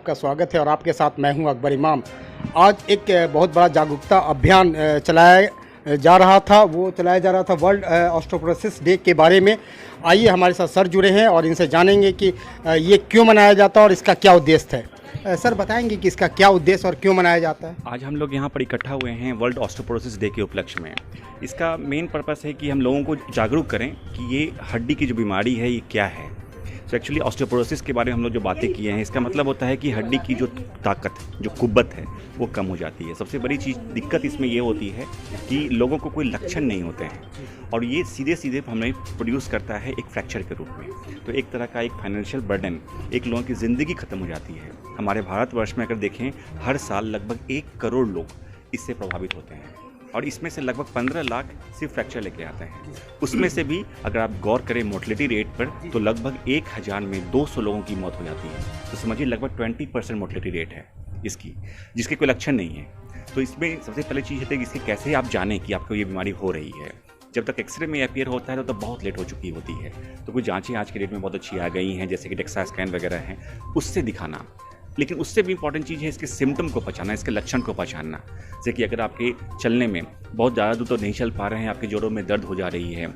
आपका स्वागत है और आपके साथ मैं हूं अकबर इमाम। आज एक बहुत बड़ा जागरूकता अभियान चलाया जा रहा था वर्ल्ड ऑस्टियोपोरोसिस डे के बारे में। आइए हमारे साथ सर जुड़े हैं और इनसे जानेंगे कि ये क्यों मनाया जाता है और इसका क्या उद्देश्य है। सर बताएंगे कि इसका क्या उद्देश्य और क्यों मनाया जाता है। आज हम लोग यहाँ पर इकट्ठा हुए हैं वर्ल्ड ऑस्टियोपोरोसिस डे के उपलक्ष्य में। इसका मेन पर्पस है कि हम लोगों को जागरूक करें कि ये हड्डी की जो बीमारी है ये क्या है। तो एक्चुअली ऑस्टियोपोरोसिस के बारे में हम लोग जो बातें किए हैं, इसका मतलब होता है कि हड्डी की जो ताकत, जो कुव्वत है वो कम हो जाती है। सबसे बड़ी चीज़ दिक्कत इसमें ये होती है कि लोगों को कोई लक्षण नहीं होते हैं और ये सीधे सीधे हमें प्रोड्यूस करता है एक फ्रैक्चर के रूप में। तो एक तरह का एक फाइनेंशियल बर्डन, एक लोगों की ज़िंदगी ख़त्म हो जाती है। हमारे भारतवर्ष में अगर देखें, हर साल लगभग 1 करोड़ लोग इससे प्रभावित होते हैं और इसमें से लगभग 15 लाख सिर्फ फ्रैक्चर लेके आते हैं। उसमें से भी अगर आप गौर करें मोर्टलिटी रेट पर, तो लगभग 1000 में 200 लोगों की मौत हो जाती है। तो समझिए लगभग 20% मोर्टलिटी रेट है इसकी, जिसके कोई लक्षण नहीं है। तो इसमें सबसे पहले चीज़ है कि इसके कैसे आप जानें कि आपको ये बीमारी हो रही है। जब तक एक्सरे में अपीयर होता है तो बहुत लेट हो चुकी होती है। तो कुछ जाँचें आज के डेट में बहुत अच्छी आ गई हैं, जैसे कि डेक्सा स्कैन वगैरह हैं, उससे दिखाना। लेकिन उससे भी इंपॉर्टेंट चीज़ है इसके सिम्टम को पहचानना, इसके लक्षण को पहचानना। जैसे कि अगर आपके चलने में बहुत ज़्यादा दूर तो नहीं चल पा रहे हैं, आपके जोड़ों में दर्द हो जा रही है,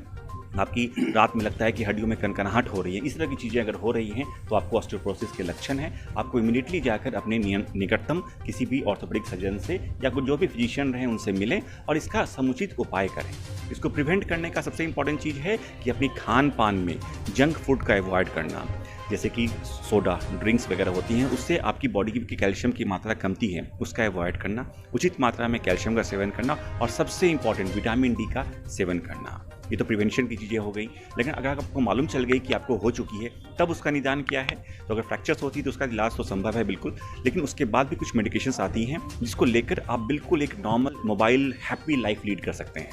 आपकी रात में लगता है कि हड्डियों में कनकनाहट हो रही है, इस तरह की चीज़ें अगर हो रही हैं तो आपको ऑस्टियोपोरोसिस के लक्षण हैं। आपको इमीडिएटली जाकर अपने निकटतम किसी भी ऑर्थोपेडिक सर्जन से या कुछ जो भी फिजिशियन रहें उनसे मिलें और इसका समुचित उपाय करें। इसको प्रिवेंट करने का सबसे इंपॉर्टेंट चीज़ है कि अपनी खान पान में जंक फूड का अवॉइड करना, जैसे कि सोडा ड्रिंक्स वगैरह होती हैं, उससे आपकी बॉडी की कैल्शियम की मात्रा कमती है, उसका अवॉइड करना, उचित मात्रा में कैल्शियम का सेवन करना और सबसे इंपॉर्टेंट विटामिन डी का सेवन करना। ये तो प्रिवेंशन की चीज़ें हो गई। लेकिन अगर आपको मालूम चल गई कि आपको हो चुकी है, तब उसका निदान क्या है। तो अगर फ्रैक्चर्स होती है तो उसका इलाज तो संभव है बिल्कुल, लेकिन उसके बाद भी कुछ मेडिकेशंस आती हैं जिसको लेकर आप बिल्कुल एक normal mobile happy life lead कर सकते हैं।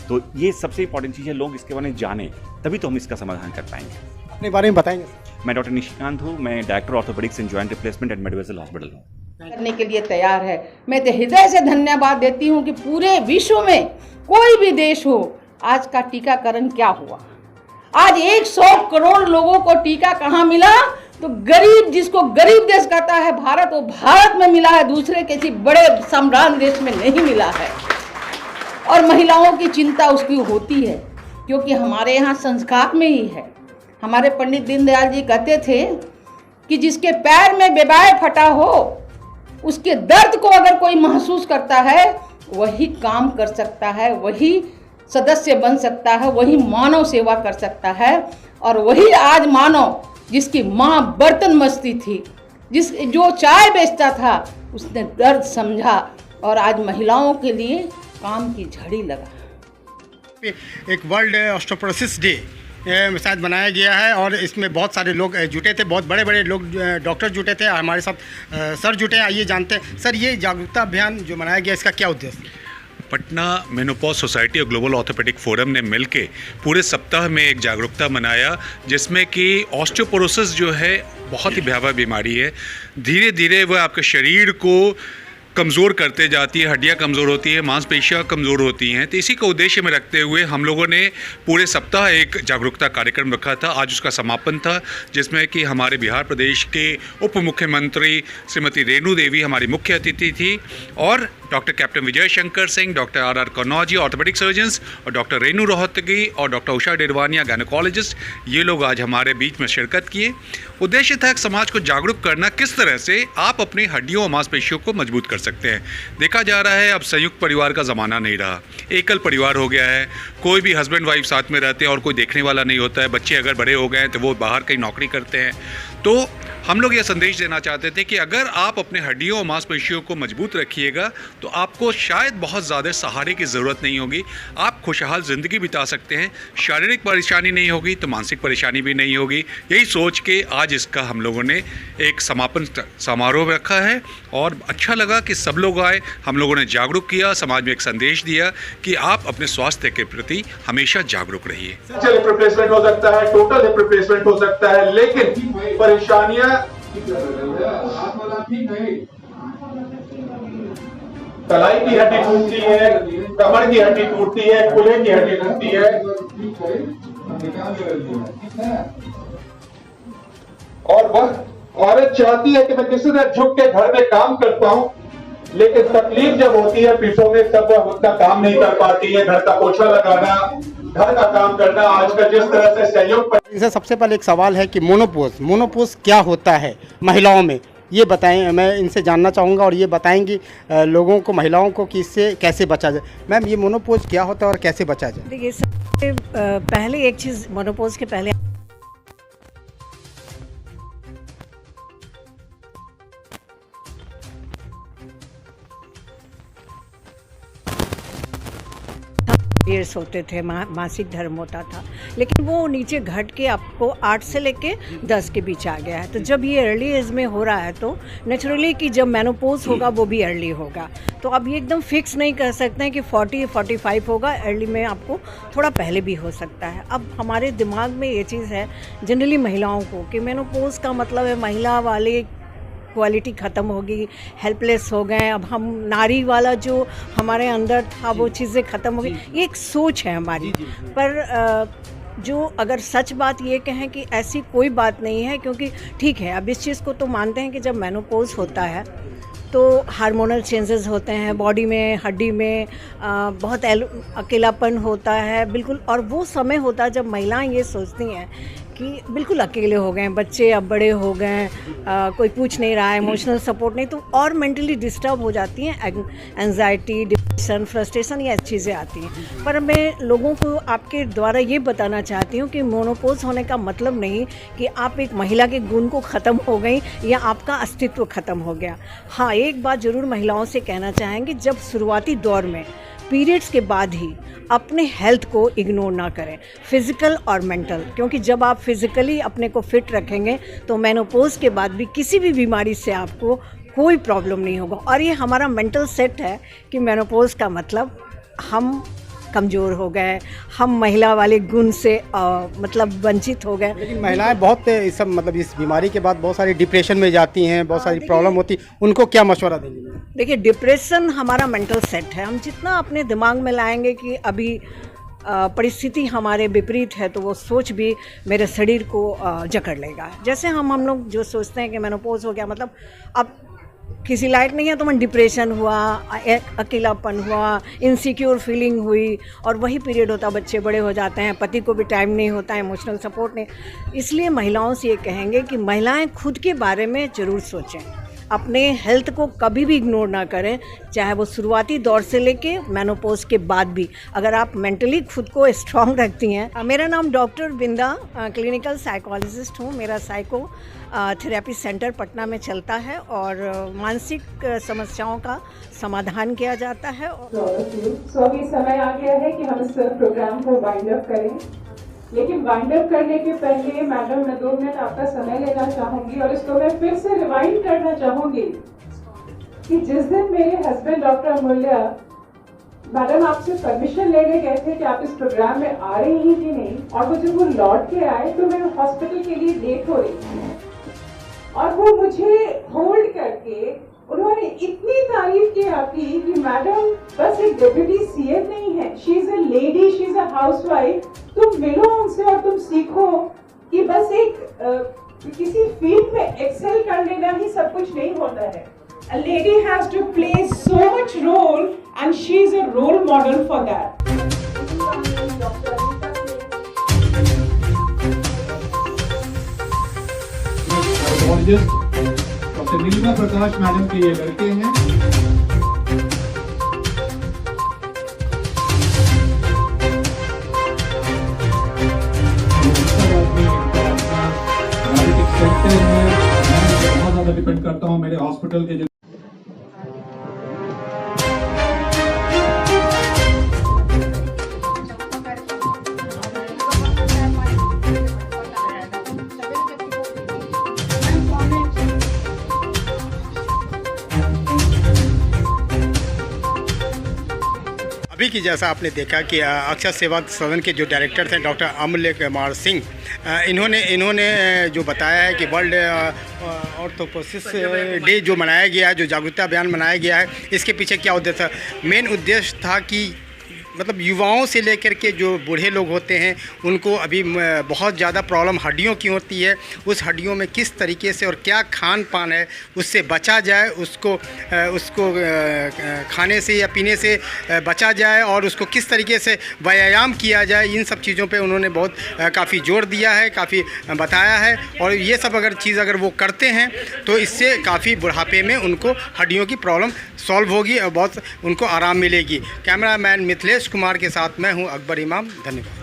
तो ये सबसे इंपॉर्टेंट चीज़ है, लोग इसके बारे में जानें, तभी तो हम इसका समाधान कर पाएंगे। अपने बारे में बताएंगे। मैं डॉक्टर निशिकांत हूँ, मैं director orthopaedics and joint replacement at मेडवेजल हॉस्पिटल हूँ। करने के लिए तैयार है। मैं तो हृदय से धन्यवाद देती हूँ कि पूरे विश्व में कोई भी देश हो, आज का टीकाकरण क्या हुआ। आज 100 करोड़ लोगों को टीका कहाँ मिला, तो गरीब, जिसको गरीब देश कहता है भारत, वो भारत में मिला है, दूसरे किसी बड़े सम्राट देश में नहीं मिला है। और महिलाओं की चिंता उसकी होती है, क्योंकि हमारे यहाँ संस्कार में ही है। हमारे पंडित दीनदयाल जी कहते थे कि जिसके पैर में बेबाय फटा हो, उसके दर्द को अगर कोई महसूस करता है, वही काम कर सकता है, वही सदस्य बन सकता है, वही मानव सेवा कर सकता है। और वही आज मानव, जिसकी माँ बर्तन मजती थी, जो चाय बेचता था, उसने दर्द समझा और आज महिलाओं के लिए काम की झड़ी लगा। एक वर्ल्ड ऑस्टियोपोरोसिस डे शायद बनाया गया है और इसमें बहुत सारे लोग जुटे थे, बहुत बड़े बड़े लोग डॉक्टर जुटे थे। हमारे साथ सर जुटे हैं। आइए जानते हैं सर, ये जागरूकता अभियान जो मनाया गया, इसका क्या उद्देश्य? पटना मेनोपॉज सोसाइटी और ग्लोबल ऑर्थोपेडिक फोरम ने मिलके पूरे सप्ताह में एक जागरूकता मनाया, जिसमें कि ऑस्टियोपोरोसिस जो है बहुत ही भयावह बीमारी है। धीरे धीरे वह आपके शरीर को कमज़ोर करते जाती है, हड्डियाँ कमज़ोर होती है, मांसपेशियाँ कमज़ोर होती हैं। तो इसी को उद्देश्य में रखते हुए हम लोगों ने पूरे सप्ताह एक जागरूकता कार्यक्रम रखा था। आज उसका समापन था, जिसमें कि हमारे बिहार प्रदेश के उप मुख्यमंत्री श्रीमती रेणु देवी हमारी मुख्य अतिथि थी और doctor captain Vijay Shankar Singh, doctor R Kannauji orthopaedic surgeons और डॉक्टर रेणु रोहतगी और डॉक्टर उषा डेरवानिया गायनोकोलॉजिस्ट, ये लोग आज हमारे बीच में शिरकत किए। उद्देश्य था समाज को जागरूक करना, किस तरह से आप अपनी हड्डियों और मांसपेशियों को मजबूत कर सकते हैं। देखा जा रहा है अब संयुक्त परिवार का ज़माना नहीं रहा, एकल परिवार हो गया है। कोई भी हस्बैंड वाइफ साथ में रहते हैं और कोई देखने वाला नहीं होता है। बच्चे अगर बड़े हो गए हैं तो वो बाहर कहीं नौकरी करते हैं। तो हम लोग ये संदेश देना चाहते थे कि अगर आप अपने हड्डियों और मांसपेशियों को मजबूत रखिएगा तो आपको शायद बहुत ज़्यादा सहारे की ज़रूरत नहीं होगी। आप खुशहाल ज़िंदगी बिता सकते हैं, शारीरिक परेशानी नहीं होगी तो मानसिक परेशानी भी नहीं होगी। यही सोच के आज इसका हम लोगों ने एक समापन समारोह रखा है और अच्छा लगा कि सब लोग आए। हम लोगों ने जागरूक किया, समाज में एक संदेश दिया कि आप अपने स्वास्थ्य के प्रति हमेशा जागरूक रहिए। हिप रिप्लेसमेंट हो सकता है, टोटल हिप रिप्लेसमेंट हो सकता है, लेकिन परेशानियां कलाई की हड्डी टूटती है, कमर की हड्डी टूटती है, कुल्हे की हड्डी टूटती है और वह औरत चाहती है कि मैं किसी से झुक के घर में काम करता हूं, लेकिन तकलीफ जब होती है पीठों में तब वह उतना काम नहीं कर पाती है। घर का पोछा लगाना, घर का काम करना, आज का जिस तरह से सहयोग। इनसे सबसे पहले एक सवाल है कि मोनोपोज क्या होता है महिलाओं में, ये बताएं। मैं इनसे जानना चाहूँगा और ये बताएंगी लोगों को, महिलाओं को, कि इससे कैसे बचा जाए। मैम, ये मोनोपोज क्या होता है और कैसे बचा जाए? देखिए, सबसे पहले एक चीज़, मोनोपोज के पहले पीरियड्स होते थे, मासिक धर्म होता था, लेकिन वो नीचे घट के आपको 8 से लेके 10 के बीच आ गया है। तो जब ये अर्ली एज में हो रहा है तो नेचुरली कि जब मेनोपोज होगा वो भी अर्ली होगा। तो अब ये एकदम फिक्स नहीं कर सकते हैं कि 40-45 होगा, अर्ली में आपको थोड़ा पहले भी हो सकता है। अब हमारे दिमाग में ये चीज़ है जनरली महिलाओं को कि मेनोपोज का मतलब है महिला वाले क्वालिटी ख़त्म होगी, हेल्पलेस हो गए, अब हम नारी वाला जो हमारे अंदर था वो चीज़ें ख़त्म हो गई। ये एक सोच है हमारी। पर जो अगर सच बात ये कहें कि ऐसी कोई बात नहीं है, क्योंकि ठीक है, अब इस चीज़ को तो मानते हैं कि जब मेनोपोज होता है तो हार्मोनल चेंजेस होते हैं बॉडी में, हड्डी में, बहुत अकेलापन होता है बिल्कुल। और वो समय होता है जब महिलाएं ये सोचती हैं कि बिल्कुल अकेले हो गए हैं, बच्चे अब बड़े हो गए हैं, कोई पूछ नहीं रहा है, इमोशनल सपोर्ट नहीं, तो और मेंटली डिस्टर्ब हो जाती हैं, एंजाइटी, डिप्रेशन, फ्रस्ट्रेशन, ये चीज़ें आती हैं। पर मैं लोगों को आपके द्वारा ये बताना चाहती हूँ कि मोनोपोज होने का मतलब नहीं कि आप एक महिला के गुण को ख़त्म हो गई या आपका अस्तित्व ख़त्म हो गया। हाँ, एक बात ज़रूर महिलाओं से कहना चाहेंगे, जब शुरुआती दौर में पीरियड्स के बाद ही अपने हेल्थ को इग्नोर ना करें, फिज़िकल और मेंटल, क्योंकि जब आप फिज़िकली अपने को फिट रखेंगे तो मेनोपोज के बाद भी किसी भी बीमारी से आपको कोई प्रॉब्लम नहीं होगा। और ये हमारा मेंटल सेट है कि मेनोपोज का मतलब हम कमज़ोर हो गए, हम महिला वाले गुण से मतलब वंचित हो गए। लेकिन महिलाएं बहुत इस सब मतलब इस बीमारी के बाद बहुत सारी डिप्रेशन में जाती हैं, बहुत सारी प्रॉब्लम होती, उनको क्या मशवरा देंगे? देखिए, डिप्रेशन हमारा मेंटल सेट है। हम जितना अपने दिमाग में लाएंगे कि अभी परिस्थिति हमारे विपरीत है तो वो सोच भी मेरे शरीर को जकड़ लेगा। जैसे हम लोग जो सोचते हैं कि मेनोपोज हो गया मतलब अब किसी लायक नहीं है, तो मन डिप्रेशन हुआ, अकेलापन हुआ, इनसिक्योर फीलिंग हुई, और वही पीरियड होता, बच्चे बड़े हो जाते हैं, पति को भी टाइम नहीं होता है, इमोशनल सपोर्ट नहीं। इसलिए महिलाओं से ये कहेंगे कि महिलाएं खुद के बारे में ज़रूर सोचें, अपने हेल्थ को कभी भी इग्नोर ना करें, चाहे वो शुरुआती दौर से लेके मेनोपोज के बाद भी। अगर आप मेंटली खुद को स्ट्रांग रखती हैं। मेरा नाम डॉक्टर बिंदा, क्लिनिकल साइकोलॉजिस्ट हूँ। मेरा साइको थेरेपी सेंटर पटना में चलता है और मानसिक समस्याओं का समाधान किया जाता है। सो अभी समय आ गया है कि हम इस प्रोग्राम को वाइंड अप करें, लेकिन वाइंड अप करने के पहले मैडम मैं 2 मिनट आपका समय लेना चाहूंगी और इसको मैं फिर से रिवाइंड करना चाहूंगी कि जिस दिन मेरे हस्बैंड डॉक्टर अमूल्या मैडम आपसे परमिशन लेने गए थे कि आप इस प्रोग्राम में आ रही हैं कि नहीं, और वो जब वो लौट के आए तो मैं हॉस्पिटल के लिए लेट हो रही थी और वो मुझे होल्ड करके उन्होंने इतनी तारीफ की आपकी कि मैडम बस एक डेप्यूटी सीएम नहीं है, she is a lady, she is a housewife. तुम मिलो उनसे और तुम सीखो कि बस एक किसी फील्ड में एक्सेल कर लेना ही सब कुछ नहीं होता है। A lady has to play so much role and she is a role model for that. Doctor Neelima Prakash madam के ये लड़के हैं। सेक्टर में बहुत ज्यादा डिपेंड करता हूँ मेरे हॉस्पिटल के अभी की जैसा आपने देखा कि अक्षय सेवा सदन के जो डायरेक्टर थे डॉक्टर अमूल्य कुमार सिंह, इन्होंने जो बताया है कि वर्ल्ड ऑर्थोपोसिस डे जो मनाया गया है, जो जागरूकता अभियान मनाया गया है, इसके पीछे क्या उद्देश्य था? मेन उद्देश्य था कि मतलब युवाओं से लेकर के जो बूढ़े लोग होते हैं उनको अभी बहुत ज़्यादा प्रॉब्लम हड्डियों की होती है। उस हड्डियों में किस तरीके से और क्या खान पान है उससे बचा जाए, उसको खाने से या पीने से बचा जाए और उसको किस तरीके से व्यायाम किया जाए, इन सब चीज़ों पे उन्होंने बहुत काफ़ी जोर दिया है, काफ़ी बताया है। और ये सब अगर वो करते हैं तो इससे काफ़ी बुढ़ापे में उनको हड्डियों की प्रॉब्लम सॉल्व होगी और बहुत उनको आराम मिलेगी। कैमरामैन मिथिलेश कुमार के साथ मैं हूं अकबर इमाम। धन्यवाद।